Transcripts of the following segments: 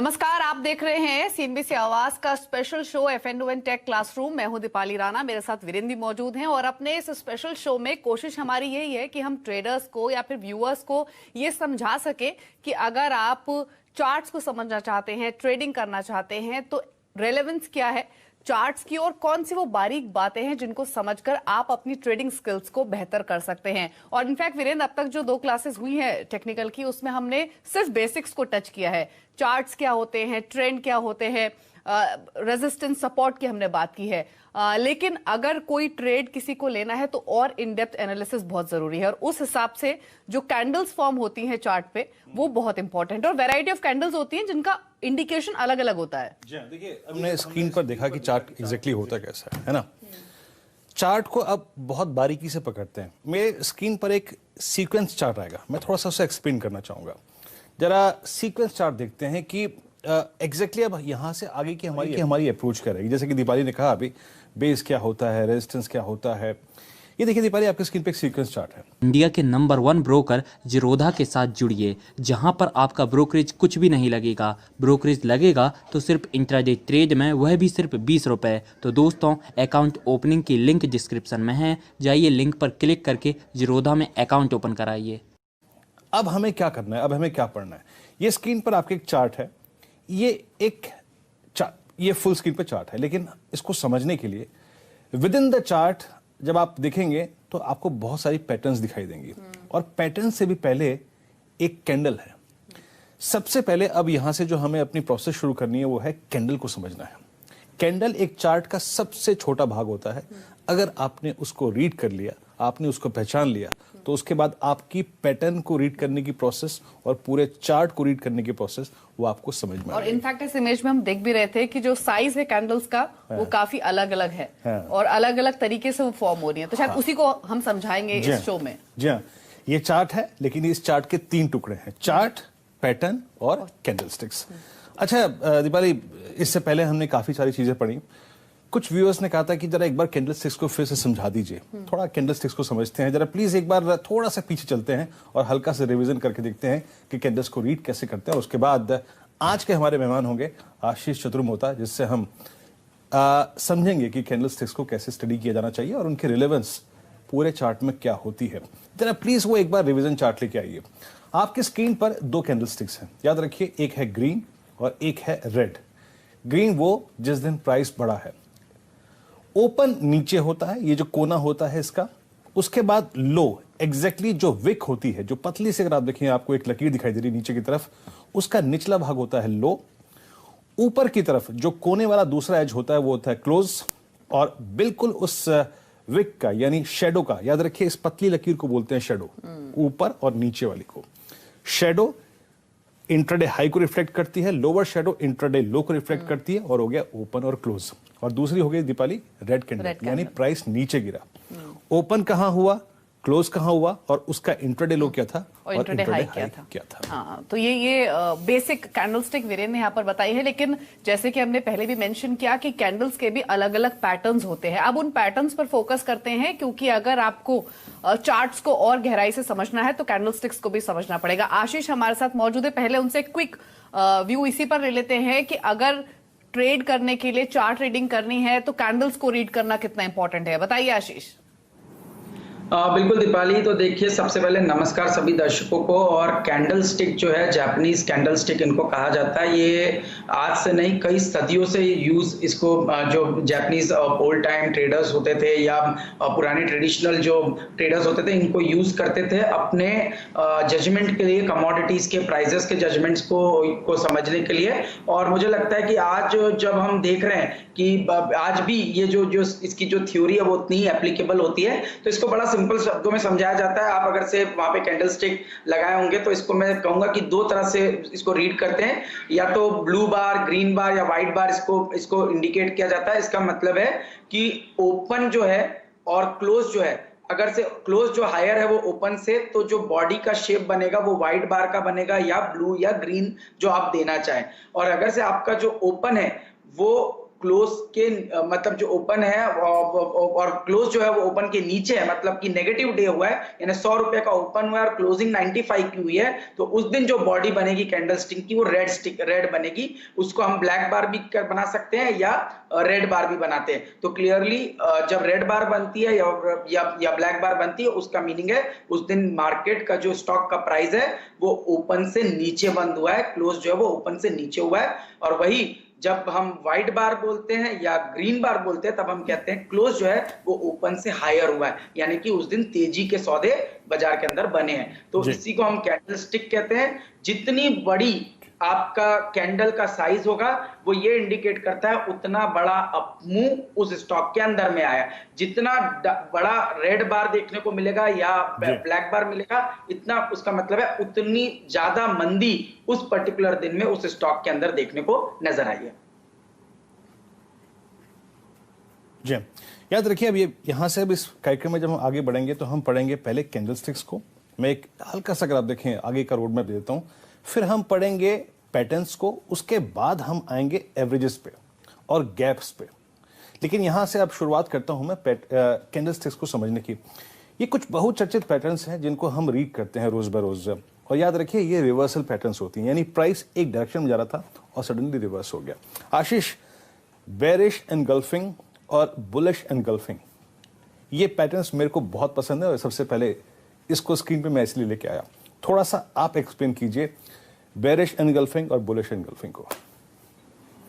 नमस्कार, आप देख रहे हैं सीएनबीसी आवाज का special show F&O take classroom. मैं हूं दीपाली राणा, मेरे साथ वीरेंद्र भी मौजूद हैं और अपने इस स्पेशल शो में कोशिश हमारी यही है कि हम ट्रेडर्स को या फिर व्यूअर्स को ये समझा सके कि अगर आप चार्ट्स को समझना चाहते हैं, ट्रेडिंग करना चाहते हैं, तो रेलेवेंस क्या है चार्ट्स की और कौन सी वो बारीक बातें हैं जिनको समझकर आप अपनी ट्रेडिंग स्किल्स को बेहतर कर सकते हैं। और इनफैक्ट वीरेंद्र, अब तक जो 2 क्लासेस हुई हैं टेक्निकल की, उसमें हमने सिर्फ बेसिक्स को टच किया है। चार्ट्स क्या होते हैं, ट्रेंड क्या होते हैं, रेजिस्टेंस सपोर्ट की हमने बात की है। लेकिन अगर कोई ट्रेड किसी को लेना है तो और इन डेप्थ एनालिसिस बहुत जरूरी है और उस हिसाब से जो कैंडल्स फॉर्म होती हैं चार्ट पे वो बहुत इंपॉर्टेंट है और वैरायटी ऑफ कैंडल्स होती हैं जिनका इंडिकेशन अलग अलग होता है। देखिए, हमने स्क्रीन पर देखा कि चार्ट एग्जैक्टली होता कैसा है ना। चार्ट को अब बहुत बारीकी से पकड़ते हैं। मेरे स्क्रीन पर एक सीक्वेंस चार्ट आएगा, मैं थोड़ा सा उसे एक्सप्लेन करना चाहूंगा। जरा सीक्वेंस चार्ट देखते हैं कि एग्जैक्टली अब यहाँ से आगे की हमारी अप्रोच करेगी। जैसे कि दीपाली ने कहा अभी, बेस क्या होता है, रेजिस्टेंस क्या होता है। ये देखिए दीपाली, आपके स्क्रीन पे एक सीक्वेंस चार्ट है। इंडिया के नंबर 1 ब्रोकर जीरोधा के साथ जुड़िए, जहां पर आपका ब्रोकरेज कुछ भी नहीं लगेगा। ब्रोकरेज लगेगा तो सिर्फ इंट्राडे ट्रेड में, वह भी सिर्फ 20 रुपए। तो दोस्तों, अकाउंट ओपनिंग की लिंक डिस्क्रिप्शन में है, जाइए लिंक पर क्लिक करके जीरोधा में अकाउंट ओपन कराइए। अब हमें क्या करना है, अब हमें क्या पढ़ना है। ये स्क्रीन पर आपके एक चार्ट है, ये फुल स्क्रीन पे चार्ट है, लेकिन इसको समझने के लिए विद इन द चार्ट जब आप देखेंगे तो आपको बहुत सारी पैटर्न्स दिखाई देंगी और पैटर्न से भी पहले एक कैंडल है। सबसे पहले अब यहां से जो हमें अपनी प्रोसेस शुरू करनी है वो है कैंडल को समझना है। कैंडल एक चार्ट का सबसे छोटा भाग होता है। अगर आपने उसको रीड कर लिया, आपने उसको पहचान लिया, तो उसके बाद आपकी पैटर्न को रीड करने की प्रोसेस और पूरे चार्ट को रीड करने की प्रोसेस वो आपको समझ में और इनफैक्ट इस इमेज में हम देख भी रहे थे कि जो साइज है कैंडल्स का वो काफी अलग अलग है और अलग अलग तरीके से वो फॉर्म हो रही है। तो शायद उसी को हम समझाएंगे इस शो में। जी हाँ, ये चार्ट है, लेकिन इस चार्ट के 3 टुकड़े हैं, चार्ट, पैटर्न और कैंडलस्टिक्स। अच्छा दीपाली, इससे पहले हमने काफी सारी चीजें पढ़ी। कुछ व्यूअर्स ने कहा था कि जरा एक बार कैंडलस्टिक्स को फिर से समझा दीजिए, थोड़ा कैंडलस्टिक्स को समझते हैं। जरा प्लीज एक बार थोड़ा सा पीछे चलते हैं और हल्का से रिवीजन करके देखते हैं कि कैंडल्स को रीड कैसे करते हैं। और उसके बाद आज के हमारे मेहमान होंगे आशीष चतुर्मोता, जिससे हम समझेंगे कि कैंडलस्टिक्स को कैसे स्टडी किया जाना चाहिए और उनकी रिलेवेंस पूरे चार्ट में क्या होती है। जरा प्लीज वो एक बार रिविजन चार्ट लेके आइए। आपके स्क्रीन पर 2 कैंडलस्टिक्स हैं, याद रखिए, एक है ग्रीन और एक है रेड। ग्रीन वो जिस दिन प्राइस बढ़ा है, ओपन नीचे होता है, ये जो कोना होता है इसका। उसके बाद लो, एग्जैक्टली जो विक होती है, जो पतली से, अगर आप देखें आपको एक लकीर दिखाई दे रही है नीचे की तरफ, उसका निचला भाग होता है लो। ऊपर की तरफ जो कोने वाला दूसरा एज होता है वो होता है क्लोज। और बिल्कुल उस विक का यानी शेडो का, याद रखिए इस पतली लकीर को बोलते हैं शेडो, ऊपर और नीचे वाली को। शेडो इंट्राडे हाई को रिफ्लेक्ट करती है, लोअर शेडो इंट्राडे लो को रिफ्लेक्ट करती है, और हो गया ओपन और क्लोज। और दूसरी हो गई दीपाली रेड कैंडल, यानी प्राइस नीचे गिरा। ओपन कहां हुआ, क्लोज कहां हुआ, और उसका इंट्राडे लो क्या था और इंट्राडे हाई क्या था। हाँ, तो ये बेसिक कैंडलस्टिक वीरेंद्र ने यहाँ पर बताई है। लेकिन जैसे कि हमने पहले भी मेंशन किया कि कैंडल्स के भी अलग अलग पैटर्न्स होते हैं। अब उन पैटर्न्स पर फोकस करते हैं, क्योंकि अगर आपको चार्ट्स को और गहराई से समझना है तो कैंडलस्टिक्स को भी समझना पड़ेगा। आशीष हमारे साथ मौजूद है, पहले उनसे क्विक व्यू इसी पर ले लेते हैं कि अगर ट्रेड करने के लिए चार्ट रीडिंग करनी है तो कैंडल्स को रीड करना कितना इंपॉर्टेंट है, बताइए आशीष। बिल्कुल दीपाली, तो देखिए सबसे पहले नमस्कार सभी दर्शकों को। और कैंडल स्टिक जो है, जापानीज कैंडल स्टिक इनको कहा जाता है। ये आज से नहीं, कई सदियों से यूज इसको जो जापानीज ओल्ड टाइम ट्रेडर्स होते थे या पुराने ट्रेडिशनल जो ट्रेडर्स होते थे, इनको यूज करते थे अपने जजमेंट के लिए, कमोडिटीज के प्राइजेस के जजमेंट्स को समझने के लिए। और मुझे लगता है कि आज जब हम देख रहे हैं कि आज भी ये जो इसकी जो थ्योरी है वो उतनी एप्लीकेबल होती है, तो इसको बड़ा सिंपल शब्दों में समझाया जाता है। आप अगर से वहां पे कैंडल स्टिक लगाए होंगे तो इसको मैं कहूंगा कि 2 तरह से इसको रीड करते हैं, या तो ब्लू बार, ग्रीन बार या व्हाइट बार इसको इंडिकेट किया जाता है। इसका मतलब है कि ओपन जो है और क्लोज जो है, अगर से क्लोज जो हायर है वो ओपन से, तो जो बॉडी का शेप बनेगा वो व्हाइट बार का बनेगा या ब्लू या ग्रीन जो आप देना चाहें। और अगर से आपका जो ओपन है वो क्लोज के मतलब जो ओपन है और क्लोज जो है वो ओपन के नीचे है, मतलब कि नेगेटिव डे हुआ है, यानी 100 रुपए का ओपन हुआ है और क्लोजिंग 95 की हुई है, तो उस दिन जो बॉडी बनेगी कैंडल स्टिक की वो रेड बनेगी। उसको हम ब्लैक बार भी बना सकते हैं या रेड बार भी बनाते हैं। तो क्लियरली जब रेड बार बनती है या ब्लैक बार बनती है, उसका मीनिंग है उस दिन मार्केट का जो स्टॉक का प्राइस है वो ओपन से नीचे बंद हुआ है, क्लोज जो है वो ओपन से नीचे हुआ है। और वही जब हम व्हाइट बार बोलते हैं या ग्रीन बार बोलते हैं तब हम कहते हैं क्लोज जो है वो ओपन से हायर हुआ है, यानी कि उस दिन तेजी के सौदे बाजार के अंदर बने हैं। तो इसी को हम कैंडल स्टिक कहते हैं। जितनी बड़ी आपका कैंडल का साइज होगा वो ये इंडिकेट करता है उतना बड़ा अपमूव उस स्टॉक के अंदर में आया। जितना बड़ा रेड बार देखने को मिलेगा या ब्लैक बार मिलेगा, इतना उसका मतलब है उतनी ज्यादा मंदी उस पर्टिकुलर दिन में उस स्टॉक के अंदर देखने को नजर आई है। जी याद रखिए, अब ये यहां से अब इस कार्यक्रम में जब हम आगे बढ़ेंगे तो हम पढ़ेंगे पहले कैंडलस्टिक्स को। मैं एक हल्का सा, अगर आप देखें आगे का रोड मैप दे देता हूं, फिर हम पढ़ेंगे पैटर्न्स को, उसके बाद हम आएंगे एवरेजेस पे और गैप्स पे। लेकिन यहां से अब शुरुआत करता हूं मैं कैंडलस्टिक्स को समझने की। ये कुछ बहुचर्चित पैटर्न्स हैं जिनको हम रीड करते हैं रोज बाय रोज, और याद रखिए ये रिवर्सल पैटर्न्स होती हैं, यानी प्राइस एक डायरेक्शन में जा रहा था और सडनली रिवर्स हो गया। आशीष, बेरिश एनगल्फिंग और बुलिश एनगल्फिंग, ये पैटर्न्स मेरे को बहुत पसंद है और सबसे पहले इसको स्क्रीन पे मैं इसलिए लेके आया। थोड़ा सा आप एक्सप्लेन कीजिए बेरिश एनगल्फिंग और बुलिश एनगल्फिंग को।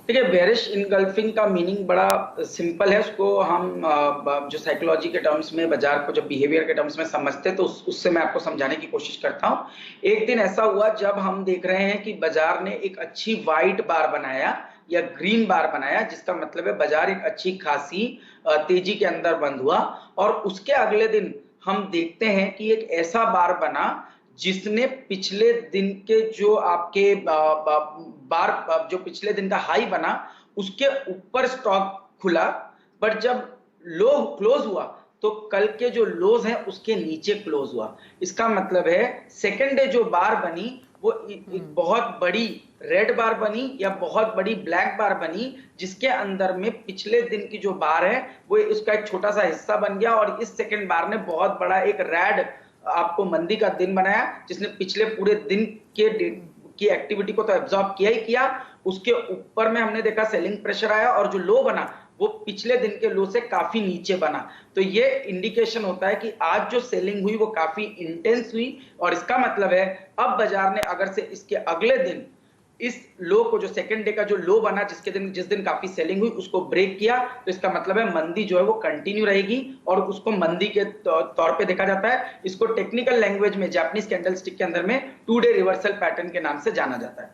देखिए, बेरिश इनगल्फिंग का मीनिंग बड़ा सिंपल है। उसको हम जो साइकोलॉजी के टर्म्स में, बाजार को जब बिहेवियर के टर्म्स में समझते हैं तो उससे मैं आपको समझाने की कोशिश करता हूं। एक दिन ऐसा हुआ जब हम देख रहे हैं कि बाजार ने एक अच्छी व्हाइट बार बनाया या ग्रीन बार बनाया, जिसका मतलब है बाजार एक अच्छी खासी तेजी के अंदर बंद हुआ। और उसके अगले दिन हम देखते हैं कि एक ऐसा बार बना जिसने पिछले दिन के जो आपके बार जो पिछले दिन का हाई बना उसके ऊपर स्टॉक खुला, बट जब लो क्लोज हुआ तो कल के जो लोज हैं उसके नीचे क्लोज हुआ। इसका मतलब है सेकेंड डे जो बार बनी वो एक बहुत बड़ी रेड बार बनी या बहुत बड़ी ब्लैक बार बनी, जिसके अंदर में पिछले दिन की जो बार है वो उसका एक छोटा सा हिस्सा बन गया और इस सेकेंड बार ने बहुत बड़ा एक रेड आपको मंदी का दिन बनाया, जिसने पिछले पूरे दिन की एक्टिविटी को तो एब्जॉर्ब किया ही किया। उसके ऊपर में हमने देखा सेलिंग प्रेशर आया और जो लो बना वो पिछले दिन के लो से काफी नीचे बना। तो ये इंडिकेशन होता है कि आज जो सेलिंग हुई वो काफी इंटेंस हुई, और इसका मतलब है अब बाजार ने अगर से इसके अगले दिन इस लो को, जो सेकंड डे का जो लो बना जिस दिन काफी सेलिंग हुई, उसको ब्रेक किया, तो इसका मतलब है मंदी जो है वो कंटिन्यू रहेगी और उसको मंदी के तौर पे देखा जाता है। इसको टेक्निकल लैंग्वेज में जापानीज कैंडलस्टिक के अंदर में 2 डे रिवर्सल पैटर्न के नाम से जाना जाता है।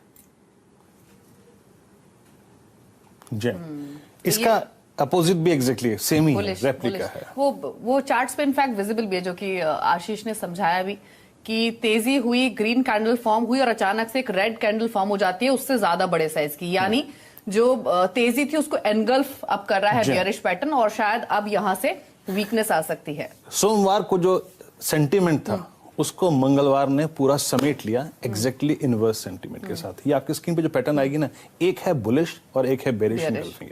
जी, इसका अपोजिट भी एग्जैक्टली सेम ही है, रेप्लिका है। वो चार्ट्स पे इनफैक्ट विजिबल भी है, जो कि आशीष ने समझाया भी कि तेजी हुई, ग्रीन कैंडल फॉर्म हुई और अचानक से एक रेड कैंडल फॉर्म हो जाती है उससे ज्यादा बड़े साइज की, यानी जो तेजी थी उसको एनगल्फ अब कर रहा है बियरिश पैटर्न, और शायद अब यहां से वीकनेस आ सकती है। सोमवार को जो सेंटीमेंट था उसको मंगलवार ने पूरा समेट लिया एग्जैक्टली इनवर्स सेंटीमेंट के साथ। ये आपकी स्क्रीन पे जो पैटर्न आएगी ना, एक है बुलिश और एक है बेरिश एनगल्फिंग।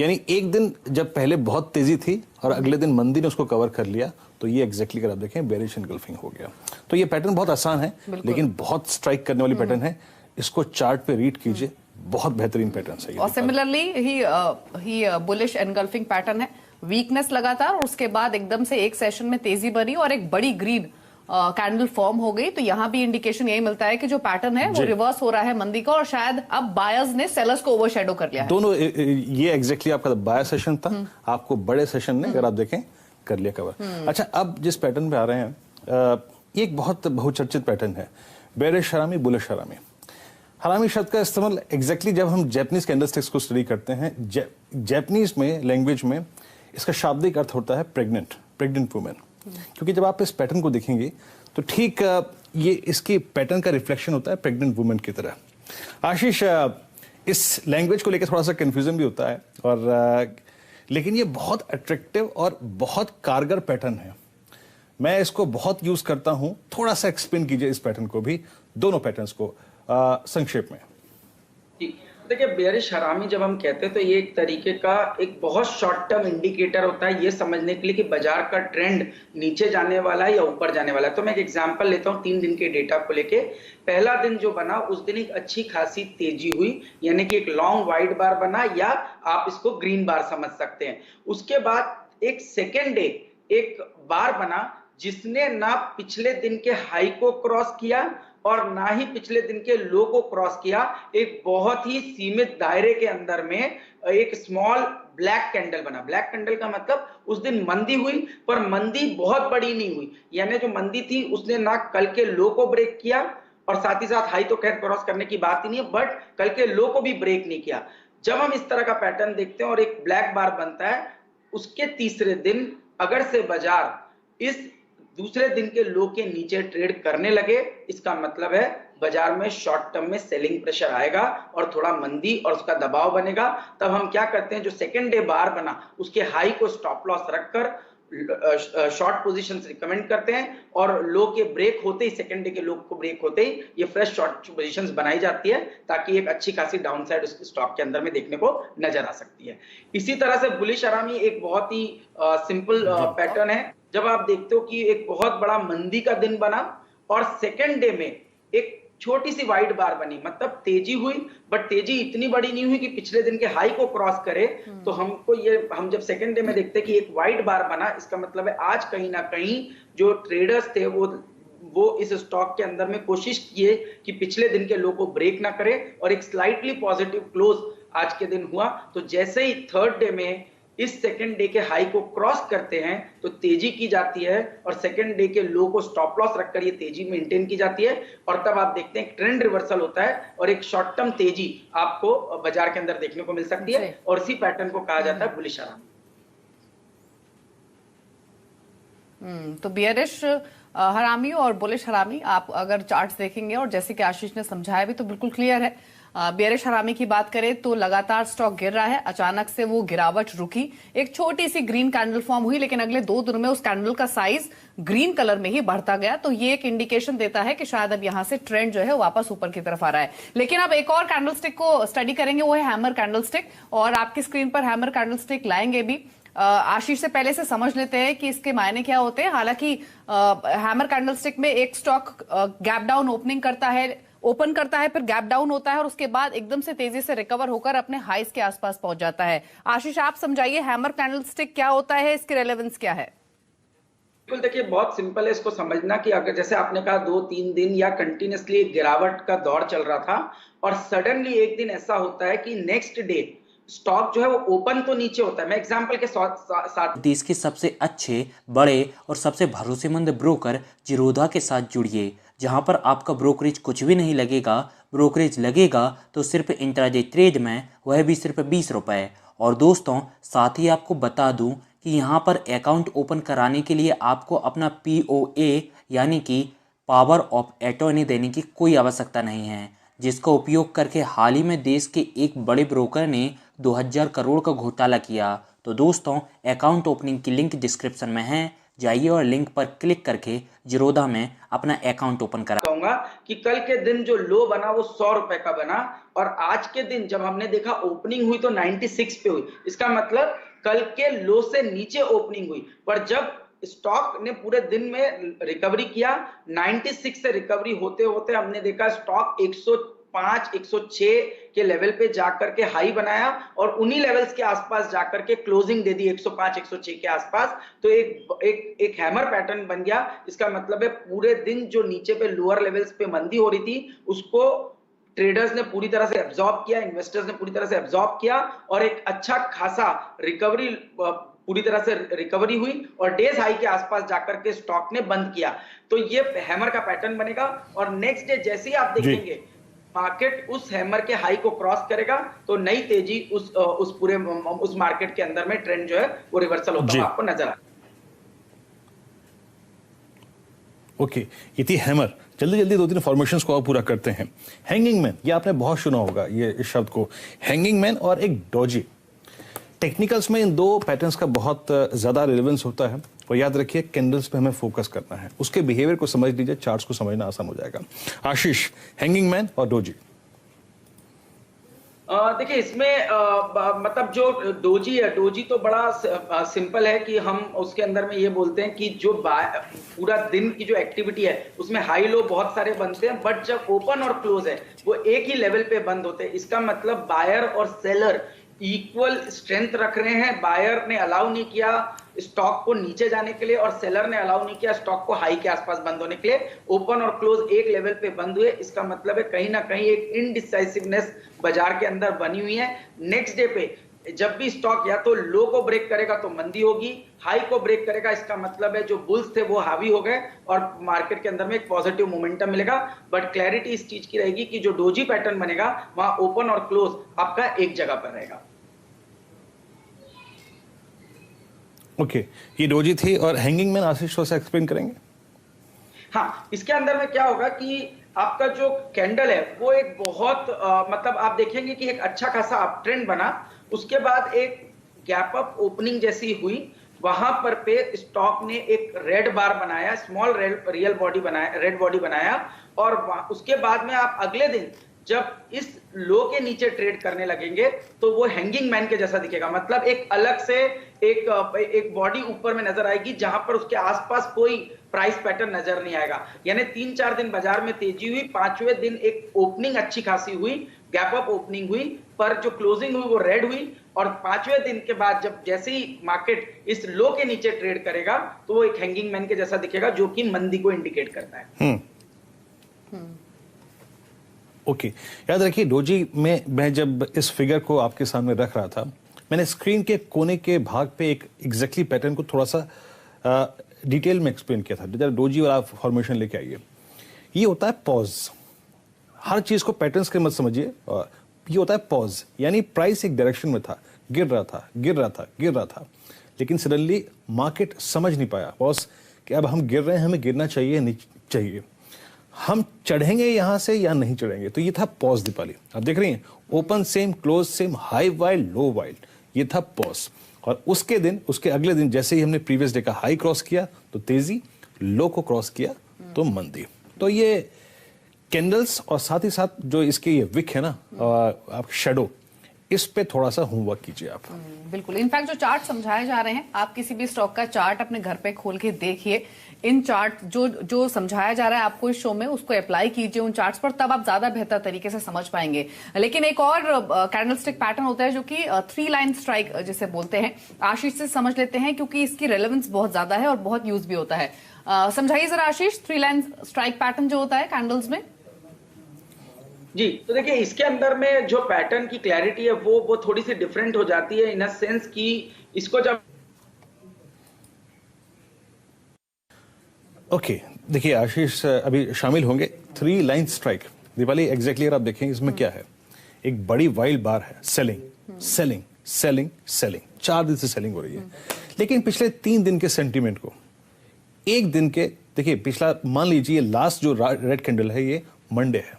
यानी एक दिन जब पहले बहुत तेजी थी और अगले दिन मंदी ने उसको कवर कर लिया, तो ये एग्जैक्टली अगर आप देखें बेरिश एनगल्फिंग हो गया। तो ये पैटर्न बहुत आसान है लेकिन बहुत स्ट्राइक करने वाली पैटर्न है। इसको चार्ट पे रीड कीजिए, बहुत बेहतरीन पैटर्न है। और सिमिलरली ही बुलिश एनगल्फिंग पैटर्न है, वीकनेस लगातार और उसके बाद एकदम से एक सेशन में तेजी बनी और एक बड़ी ग्रीन कैंडल फॉर्म हो गई। तो यहां भी इंडिकेशन यही मिलता है कि जो पैटर्न है वो रिवर्स हो रहा है मंदी का, और शायद अब बायर्स ने सेलर्स को ओवरशैडो कर लिया है। दोनों ये एग्जैक्टली आपका बायर सेशन था, आपको बड़े सेशन ने अगर आप देखें कर लिया कवर। अच्छा, अब जिस पैटर्न पे आ रहे हैं, ये एक बहुत बहुचर्चित पैटर्न है, बेरिश हरामी बुलिश हरामी। हरामी शब्द का इस्तेमाल एग्जैक्टली जब हम जापानीज कैंडलस्टिक्स को स्टडी करते हैं, जापानीज में लैंग्वेज में इसका शाब्दिक अर्थ होता है प्रेग्नेंट वुमेन। क्योंकि जब आप इस पैटर्न को देखेंगे तो ठीक ये इसकी पैटर्न का रिफ्लेक्शन होता है प्रेग्नेंट वुमेन की तरह। आशीष, इस लैंग्वेज को लेकर थोड़ा सा कंफ्यूजन भी होता है, और लेकिन ये बहुत अट्रैक्टिव और बहुत कारगर पैटर्न है। मैं इसको बहुत यूज करता हूं। थोड़ा सा एक्सप्लेन कीजिए इस पैटर्न को भी, दोनों पैटर्न्स को संक्षेप में। देखिए बेयरिश हरामी जब हम कहते हैं तो ये एक तरीके का एक बहुत शॉर्ट टर्म इंडिकेटर होता है ये समझने के लिए कि बाजार का ट्रेंड नीचे जाने वाला है या ऊपर जाने वाला है। तो मैं एक एग्जांपल लेता हूं 3 दिन के डेटा को लेके। पहला दिन जो बना उस दिन एक अच्छी खासी तेजी हुई, यानी कि एक लॉन्ग वाइड बार बना, या आप इसको ग्रीन बार समझ सकते हैं। उसके बाद एक सेकेंड डे एक बार बना जिसने ना पिछले दिन के हाई को क्रॉस किया और ना ही पिछले दिन के लो को क्रॉस किया। एक बहुत ही सीमित दायरे के अंदर में एक स्मॉल ब्लैक कैंडल बना। ब्लैक कैंडल का मतलब उस दिन मंदी हुई पर मंदी बहुत बड़ी नहीं हुई, यानी जो मंदी थी उसने ना कल के लो को ब्रेक किया और साथ ही साथ हाई तो खैर क्रॉस करने की बात ही नहीं है, बट कल के लो को भी ब्रेक नहीं किया। जब हम इस तरह का पैटर्न देखते हैं और एक ब्लैक बार बनता है, उसके तीसरे दिन अगर से बाजार इस दूसरे दिन के लो के नीचे ट्रेड करने लगे, इसका मतलब है बाजार में शॉर्ट टर्म में सेलिंग प्रेशर आएगा और थोड़ा मंदी और उसका दबाव बनेगा। तब हम क्या करते हैं, जो सेकेंड डे बार बना उसके हाई को स्टॉप लॉस रखकर शॉर्ट पोजीशंस रिकमेंड करते हैं और लो के ब्रेक होते ही, सेकेंड डे के लो को ब्रेक होते ही ये फ्रेश शॉर्ट पोजीशंस बनाई जाती है ताकि एक अच्छी खासी डाउन साइड उसके स्टॉक के अंदर में देखने को नजर आ सकती है। इसी तरह से बुलिश हरामी एक बहुत ही सिंपल पैटर्न है। जब आप देखते हो कि एक बहुत बड़ा मंदी का दिन बना और सेकेंड डे में एक छोटी सी वाइड बार बनी, मतलब तेजी हुई बट तेजी इतनी बड़ी नहीं हुई कि पिछले दिन के हाई को क्रॉस करे, तो हमको ये हम जब सेकेंड डे में देखते हैं कि एक वाइड बार बना, इसका मतलब है आज कहीं ना कहीं जो ट्रेडर्स थे वो इस स्टॉक के अंदर में कोशिश किए कि पिछले दिन के लो को ब्रेक ना करे और एक स्लाइटली पॉजिटिव क्लोज आज के दिन हुआ। तो जैसे ही थर्ड डे में इस सेकेंड डे के हाई को क्रॉस करते हैं तो तेजी की जाती है और सेकेंड डे के लो को स्टॉप लॉस रखकर ये तेजी मेंटेन की जाती है और तब आप देखते हैं ट्रेंड रिवर्सल होता है और एक शॉर्ट टर्म तेजी आपको बाजार के अंदर देखने को मिल सकती है और इसी पैटर्न को कहा जाता है बुलिश हरामी। तो बियरिश हरामी और बुलिश हरामी आप अगर चार्ट्स देखेंगे और जैसे कि आशीष ने समझाया भी तो बिल्कुल क्लियर है। बियरिश हरामी की बात करें तो लगातार स्टॉक गिर रहा है, अचानक से वो गिरावट रुकी, एक छोटी सी ग्रीन कैंडल फॉर्म हुई लेकिन अगले 2 दिन में उस कैंडल का साइज ग्रीन कलर में ही बढ़ता गया। तो ये एक इंडिकेशन देता है कि शायद अब यहां से ट्रेंड जो है वापस ऊपर की तरफ आ रहा है। लेकिन अब एक और कैंडल स्टिक को स्टडी करेंगे, वो है हैमर कैंडल स्टिक, और आपकी स्क्रीन पर हैमर कैंडल स्टिक लाएंगे भी। आशीष से पहले से समझ लेते हैं कि इसके मायने क्या होते हैं। हालांकि हैमर कैंडलस्टिक में एक स्टॉक गैप डाउन ओपनिंग करता है, ओपन करता है, फिर गैप डाउन होता है और उसके बाद एकदम से तेजी से रिकवर होकर अपने हाइस के आसपास पहुंच जाता है। आशीष आप समझाइए हैमर कैंडलस्टिक क्या होता है, इसकी रेलेवेंस क्या है? बिल्कुल, देखिए बहुत सिंपल है इसको समझना कि अगर जैसे आपने कहा 2-3 दिन या कंटिन्यूसली गिरावट का दौर चल रहा था और सडनली एक दिन ऐसा होता है कि नेक्स्ट डे स्टॉक जो है वो ओपन तो नीचे होता है। मैं एग्जांपल के साथ देश के सबसे अच्छे, बड़े और सबसे भरोसेमंद ब्रोकर जिरोधा के साथ जुड़िए, जहां पर आपका ब्रोकरेज कुछ भी नहीं लगेगा। ब्रोकरेज लगेगा तो सिर्फ इंट्राडे ट्रेड में, वह भी सिर्फ 20 रुपए। और दोस्तों साथ ही आपको बता दूं कि यहां पर अकाउंट ओपन कराने के लिए आपको अपना POA यानी कि पावर ऑफ अटॉर्नी देने की कोई आवश्यकता नहीं है, जिसका उपयोग करके हाल ही में देश के एक बड़े ब्रोकर ने 2000 करोड़ का घोटाला किया। तो दोस्तों अकाउंट ओपनिंग की लिंक डिस्क्रिप्शन में है, जाइए और लिंक पर क्लिक करके जिरोधा में अपना अकाउंट ओपन करा। कहूंगा कि कल के दिन जो लो बना वो 100 रुपए का बना और आज के दिन जब हमने देखा ओपनिंग हुई तो 96 पे हुई। इसका मतलब कल के लो से नीचे ओपनिंग हुई, पर जब स्टॉक ने पूरे दिन में रिकवरी किया, 96 से रिकवरी होते होते हमने देखा स्टॉक 105, 106 के लेवल पे जाकर के हाई बनाया और उन्हीं लेवल्स के आसपास जाकर के क्लोजिंग दे दी 105, 106 के आसपास। तो एक हैमर पैटर्न बन गया। इसका मतलब है पूरे दिन जो नीचे पे लोअर लेवल्स पे मंदी हो रही थी उसको ट्रेडर्स ने पूरी तरह से एब्जॉर्ब किया, इन्वेस्टर्स ने पूरी तरह से एब्जॉर्ब किया और एक अच्छा खासा रिकवरी, पूरी तरह से रिकवरी हुई और डेज हाई के आसपास जाकर के स्टॉक ने बंद किया। तो ये हैमर का पैटर्न बनेगा और नेक्स्ट डे जैसे ही आप देखेंगे मार्केट उस हैमर के हाई को क्रॉस करेगा तो नई तेजी उस मार्केट के अंदर में ट्रेंड जो है वो रिवर्सल होता हुआ आपको नजर आएगा। ओके, ये थी हैमर। जल्दी जल्दी 2-3 फॉर्मेशंस को और पूरा करते हैं। हैंगिंग मैन, ये आपने बहुत सुना होगा ये इस शब्द को, हैंगिंग मैन और एक डोजी। टेक्निकल्स में इन 2 पैटर्न्स का बहुत ज्यादा रिलेवेंस होता है और याद रखिए कैंडल्स पे हमें फोकस करना है, उसके बिहेवियर को समझ लीजिए, चार्ट्स को समझना आसान हो जाएगा। आशीष, हैंगिंग मैन और डोजी। देखिए इसमें मतलब जो डोजी है, डोजी तो बड़ा सिंपल है कि हम उसके अंदर में ये बोलते हैं कि जो पूरा दिन की जो एक्टिविटी है उसमें हाई लो बहुत सारे बनते हैं, बट जब ओपन और क्लोज है वो एक ही लेवल पे बंद होते हैं। इसका मतलब बायर और सेलर इक्वल स्ट्रेंथ रख रहे हैं। बायर ने अलाउ नहीं किया स्टॉक को नीचे जाने के लिए और सेलर ने अलाउ नहीं किया स्टॉक को हाई के आसपास बंद होने के लिए। ओपन और क्लोज एक लेवल पे बंद हुए, इसका मतलब है कहीं ना कहीं एक इनडिसाइसिवनेस बाजार के अंदर बनी हुई है। नेक्स्ट डे पे जब भी स्टॉक या तो लो को ब्रेक करेगा तो मंदी होगी, हाई को ब्रेक करेगा इसका मतलब है जो बुल्स थे वो हावी हो गए और मार्केट के अंदर में एक पॉजिटिव मोमेंटम मिलेगा। बट क्लैरिटी इस चीज की रहेगी कि जो डोजी पैटर्न बनेगा वहां ओपन और क्लोज आपका एक जगह पर रहेगा। ओके, ये डोजी थी और हैंगिंग मैन आशीष थोड़ा सा एक्सप्लेन करेंगे? हाँ, इसके अंदर में क्या होगा कि आपका जो कैंडल है वो एक बहुत मतलब आप देखेंगे कि एक अच्छा खासा अप ट्रेंड बना, उसके बाद एक गैप अप ओपनिंग जैसी हुई, वहां पर पे स्टॉक ने एक रेड बार बनाया, स्मॉल रेड बॉडी बनाया और उसके बाद में आप अगले दिन जब इस लो के नीचे ट्रेड करने लगेंगे तो वो हैंगिंग मैन के जैसा दिखेगा। मतलब एक अलग से एक बॉडी ऊपर में नजर आएगी जहां पर उसके आसपास कोई प्राइस पैटर्न नजर नहीं आएगा। यानी 3-4 दिन बाजार में तेजी हुई, 5वें दिन एक ओपनिंग अच्छी खासी हुई, गैप अप ओपनिंग हुई, पर जो क्लोजिंग हुई वो रेड हुई और 5वें दिन के बाद जब जैसे ही मार्केट इस लो के नीचे ट्रेड करेगा तो वो एक हैंगिंग मैन के जैसा दिखेगा जो कि मंदी को इंडिकेट करता है। ओके, याद रखिए डोजी में मैं जब इस फिगर को आपके सामने रख रहा था, मैंने स्क्रीन के कोने के भाग पे एक एग्जैक्टली पैटर्न को थोड़ा सा डिटेल में एक्सप्लेन किया था। जरा डोजी वाला फॉर्मेशन लेके आइए। ये होता है पॉज। हर चीज को पैटर्न्स के मत समझिए। ये होता है पॉज, यानी प्राइस एक डायरेक्शन में था, गिर रहा था, लेकिन सडनली मार्केट समझ नहीं पाया बॉस कि अब हम गिर रहे हैं, हमें गिरना चाहिए नहीं चाहिए, हम चढ़ेंगे यहां से या नहीं चढ़ेंगे। तो ये था पॉज दीपाली। आप देख रही हैं open same, close same, high wild, low wild, ये था पॉज। और उसके अगले दिन जैसे ही हमने प्रीवियस डे का हाई क्रॉस किया तो तेजी, लो को क्रॉस किया तो मंदी। तो ये कैंडल्स और साथ ही साथ जो इसके ये विक है ना, आप शेडो, इस पे थोड़ा सा होमवर्क कीजिए आप। बिल्कुल, इनफैक्ट जो चार्ट समझाए जा रहे हैं, आप किसी भी स्टॉक का चार्ट अपने घर पे खोल के देखिए। इन चार्ट जो समझाया जा रहा है आपको इस शो में, उसको अप्लाई कीजिए उन चार्ट्स पर, तब आप ज्यादा बेहतर तरीके से समझ पाएंगे। लेकिन एक और कैंडलस्टिक पैटर्न होता है जो कि 3 लाइन स्ट्राइक जिसे बोलते हैं। आशीष से समझ लेते हैं क्योंकि इसकी रेलेवेंस बहुत ज्यादा है और बहुत यूज भी होता है। समझाइए जरा आशीष, 3 लाइन स्ट्राइक पैटर्न जो होता है कैंडल्स में। जी, तो देखिए इसके अंदर में जो पैटर्न की क्लैरिटी है वो थोड़ी सी डिफरेंट हो जाती है इन अ सेंस कि इसको जब ओके, देखिए आशीष अभी शामिल होंगे। 3 लाइन स्ट्राइक दीपाली एग्जैक्टली अगर आप देखेंगे इसमें क्या है, एक बड़ी वाइल्ड बार है, सेलिंग 4 दिन से सेलिंग हो रही है। लेकिन पिछले 3 दिन के सेंटीमेंट को एक दिन के देखिए, पिछला मान लीजिए लास्ट जो रेड कैंडल है ये मंडे है,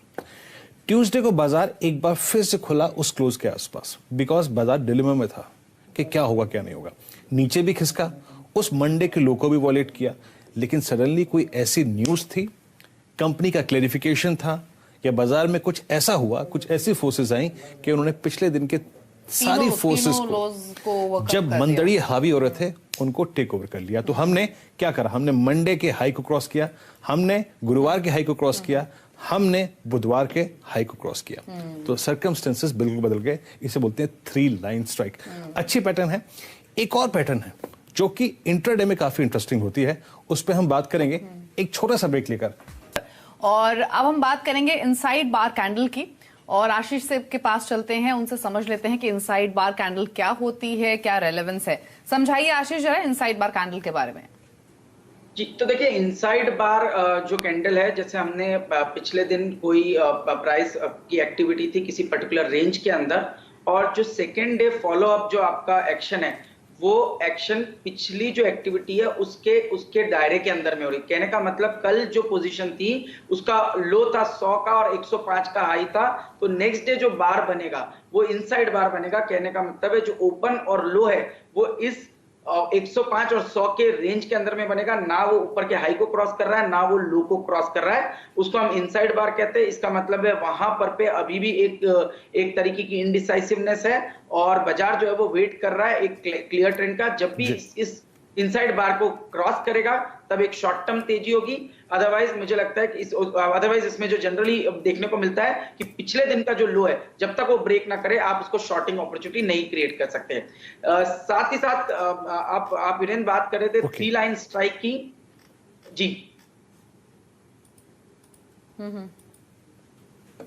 ट्यूसडे को बाजार एक बार फिर से खुला उस क्लोज के आसपास, बिकॉज बाजार डिलेमा में था कि क्या होगा क्या नहीं होगा। नीचे भी खिसका, उस मंडे के लो को भी वॉलेट किया, लेकिन सडनली कोई ऐसी न्यूज थी, कंपनी का क्लेरिफिकेशन था, या बाजार में कुछ ऐसा हुआ, कुछ ऐसी फोर्सेस आई कि उन्होंने पिछले दिन के सारी फोर्सेस को जब मंदड़ी हावी हो रहे थे उनको टेक ओवर कर लिया। तो हमने क्या करा, हमने मंडे के हाई को क्रॉस किया, हमने गुरुवार के हाई को क्रॉस किया, हमने बुधवार के हाई को क्रॉस किया। तो सर्कमस्टेंसेस बिल्कुल बदल गए। इसे बोलते हैं 3 लाइन स्ट्राइक। अच्छी पैटर्न है। एक और पैटर्न है जो कि इंट्राडे में काफी इंटरेस्टिंग होती है, उस पर हम बात करेंगे एक छोटा सा ब्रेक लेकर। और अब हम बात करेंगे इनसाइड बार कैंडल की, और आशीष से के पास चलते हैं, उनसे समझ लेते हैं कि इनसाइड बार कैंडल क्या होती है, क्या रेलेवेंस है। समझाइए आशीष जरा इनसाइड बार कैंडल के बारे में। जी, तो देखिए इनसाइड बार जो कैंडल है, जैसे हमने पिछले दिन कोई प्राइस की एक्टिविटी थी किसी पर्टिकुलर रेंज के अंदर, और जो सेकेंड डे फॉलो अप जो आपका एक्शन है वो एक्शन पिछली जो एक्टिविटी है उसके दायरे के अंदर में हो रही। कहने का मतलब कल जो पोजीशन थी उसका लो था 100 का और 105 का हाई था, तो नेक्स्ट डे जो बार बनेगा वो इनसाइड बार बनेगा। कहने का मतलब है जो ओपन और लो है वो इस 105 और 100 के रेंज के अंदर में बनेगा, ना वो ऊपर के हाई को क्रॉस कर रहा है ना वो लो को क्रॉस कर रहा है, उसको हम इनसाइड बार कहते हैं। इसका मतलब है वहां पर पे अभी भी एक तरीके की इनडिसाइसिवनेस है और बाजार जो है वो वेट कर रहा है एक क्लियर ट्रेंड का। जब भी इस इनसाइड बार को क्रॉस करेगा तब एक शॉर्ट टर्म तेजी होगी। अदरवाइज मुझे लगता है कि अदरवाइज इसमें जो जनरली देखने को मिलता है कि पिछले दिन का जो लो है जब तक वो ब्रेक ना करे आप उसको शॉर्टिंग अपॉर्चुनिटी नहीं क्रिएट कर सकते। साथ ही साथ आप वीरेंद्र बात कर रहे थे थ्री लाइन स्ट्राइक की। जी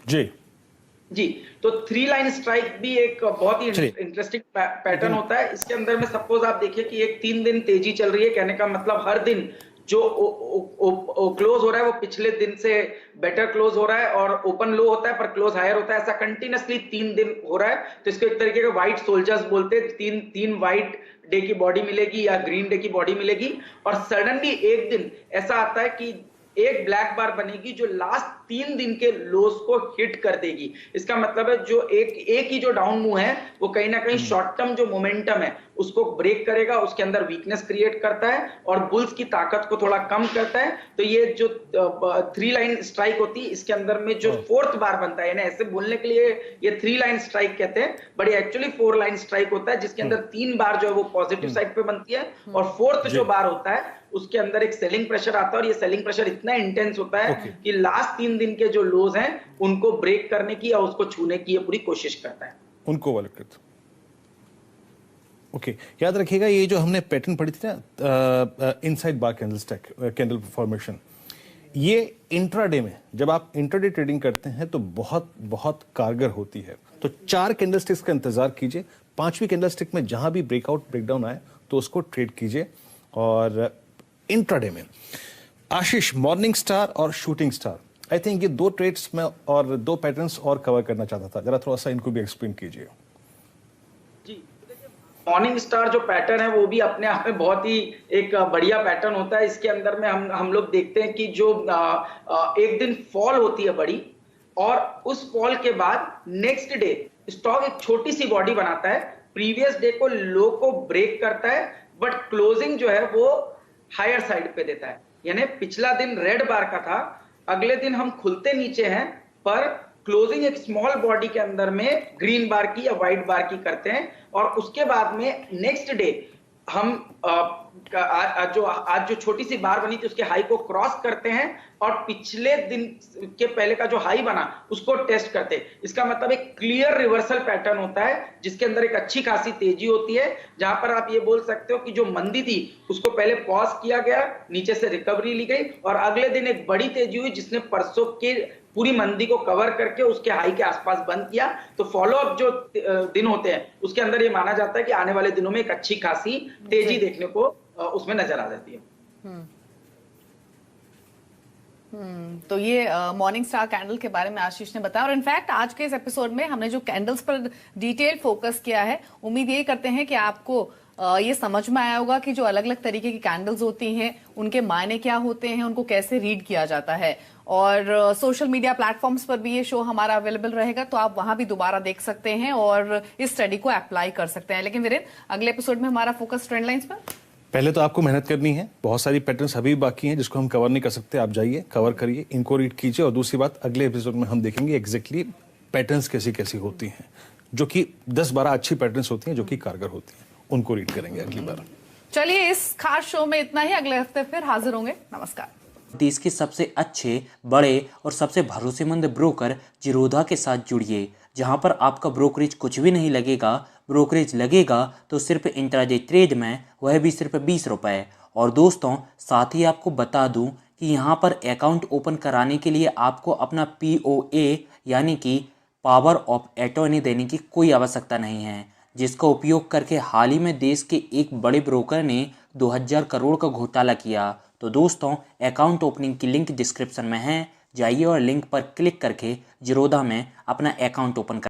जी जी, तो थ्री लाइन स्ट्राइक भी एक बहुत ही इंटरेस्टिंग पैटर्न होता है। इसके अंदर में सपोज आप देखिए कि एक 3 दिन तेजी चल रही है, कहने का मतलब हर दिन जो क्लोज हो रहा है वो पिछले दिन से बेटर क्लोज हो रहा है और ओपन लो होता है पर क्लोज हायर होता है। ऐसा कंटिन्यूअसली 3 दिन हो रहा है, तो इसको एक तरीके का व्हाइट सोल्जर्स बोलते हैं। तीन व्हाइट डे की बॉडी मिलेगी या ग्रीन डे की बॉडी मिलेगी और सडनली एक दिन ऐसा आता है कि एक ब्लैक बार बनेगी जो लास्ट 3 दिन के लोस को हिट कर देगी। इसका मतलब है जो एक ही जो डाउन मूव है वो कहीं ना कहीं शॉर्ट टर्म जो मोमेंटम है उसको ब्रेक करेगा, उसके अंदर वीकनेस क्रिएट करता है और बुल्स की ताकत को थोड़ा कम करता है। तो ये जो थ्री लाइन स्ट्राइक होती है इसके अंदर में जो फोर्थ बार बनता है, यानी ऐसे बोलने के लिए ये थ्री लाइन स्ट्राइक कहते हैं, बट ये एक्चुअली 4 लाइन स्ट्राइक होता है जिसके अंदर 3 बार जो है वो पॉजिटिव साइड पे बनती है और फोर्थ जो बार होता है उसके अंदर एक सेलिंग प्रेशर आता है और ये सेलिंग प्रेशर इतना इंटेंस होता है कि लास्ट 3 दिन के जो लोज हैं उनको ब्रेक करने की या उसको छूने की ये पूरी कोशिश करता है, उनको वाले करता। ओके, याद रखिएगा ये जो हमने पैटर्न पढ़ी थी ना इनसाइड बार कैंडल फॉर्मेशन, ये इंट्राडे में जब आप इंट्राडे ट्रेडिंग करते हैं तो बहुत बहुत कारगर होती है। तो 4 कैंडलस्टिक्स का इंतजार कीजिए, 5वीं कैंडलस्टिक में जहां भी ब्रेकआउट ब्रेकडाउन आए तो उसको ट्रेड कीजिए। और इंट्राडे में आशीष, मॉर्निंग स्टार और शूटिंग स्टार, आई थिंक ये 2 ट्रेड्स में और 2 पैटर्न्स और कवर करना चाहता था, जरा थोड़ा सा इनको भी एक्सप्लेन कीजिए। जी, मॉर्निंग स्टार जो पैटर्न है वो भी अपने आप में बहुत ही एक बढ़िया पैटर्न होता है। इसके अंदर में हम लोग देखते हैं कि जो एक दिन फॉल होती है बड़ी और उस फॉल के बाद नेक्स्ट डे स्टॉक एक छोटी सी बॉडी बनाता है, प्रीवियस डे को लो को ब्रेक करता है बट क्लोजिंग जो है वो हायर साइड पे देता है। यानी पिछला दिन रेड बार का था, अगले दिन हम खुलते नीचे हैं पर क्लोजिंग एक स्मॉल बॉडी के अंदर में ग्रीन बार की या व्हाइट बार की करते हैं और उसके बाद में नेक्स्ट डे हम आज जो छोटी सी बार बनी थी उसके हाई को क्रॉस करते हैं और पिछले दिन के पहले का जो हाई बना उसको टेस्ट करते हैं। इसका मतलब एक क्लियर रिवर्सल पैटर्न होता है जिसके अंदर एक अच्छी खासी तेजी होती है, जहां पर आप ये बोल सकते हो कि जो मंदी थी उसको पहले पॉज किया गया, नीचे से रिकवरी ली गई और अगले दिन एक बड़ी तेजी हुई जिसने परसों के पूरी मंदी को कवर करके उसके हाई के आसपास बंद किया। तो फॉलो अप जो दिन होते हैं उसके अंदर ये माना जाता है कि आने वाले दिनों में एक अच्छी खासी तेजी देखने को उसमें नजर आ जाती है। तो ये मॉर्निंग स्टार कैंडल के बारे में आशीष ने बताया और इनफैक्ट आज के इस एपिसोड में हमने जो कैंडल्स पर डिटेल फोकस किया है, उम्मीद यही करते हैं कि आपको ये समझ में आया होगा कि जो अलग अलग तरीके की कैंडल्स होती हैं उनके मायने क्या होते हैं, उनको कैसे रीड किया जाता है। और सोशल मीडिया प्लेटफॉर्म्स पर भी ये शो हमारा अवेलेबल रहेगा, तो आप वहां भी दोबारा देख सकते हैं और इस स्टडी को अप्लाई कर सकते हैं। लेकिन वीरेंद्र, अगले एपिसोड में हमारा फोकस ट्रेंड लाइंस पर। पहले तो आपको मेहनत करनी है, बहुत सारी पैटर्न्स अभी बाकी हैं जिसको हम कवर नहीं कर सकते, आप जाइए कवर करिए, इनको रीड कीजिए और दूसरी बात अगले एपिसोड में हम देखेंगे एग्जैक्टली पैटर्न्स कैसी कैसी होती हैं, जो कि 10-12 अच्छी पैटर्न्स होती हैं जो कि कारगर होती हैं, उनको रीड करेंगे अगली बार। चलिए, इस खास शो में इतना ही, अगले हफ्ते फिर हाजिर होंगे। नमस्कार। देश के सबसे अच्छे, बड़े और सबसे भरोसेमंद ब्रोकर जिरोधा के साथ जुड़िए, जहां पर आपका ब्रोकरेज कुछ भी नहीं लगेगा। ब्रोकरेज लगेगा तो सिर्फ इंट्राडे ट्रेड में, वह भी सिर्फ 20 रुपये। और दोस्तों, साथ ही आपको बता दूं कि यहाँ पर अकाउंट ओपन कराने के लिए आपको अपना POA यानी कि पावर ऑफ अटॉर्नी देने की कोई आवश्यकता नहीं है, जिसका उपयोग करके हाल ही में देश के एक बड़े ब्रोकर ने 2000 करोड़ का घोटाला किया। तो दोस्तों, अकाउंट ओपनिंग की लिंक डिस्क्रिप्शन में है, जाइए और लिंक पर क्लिक करके जिरोधा में अपना अकाउंट ओपन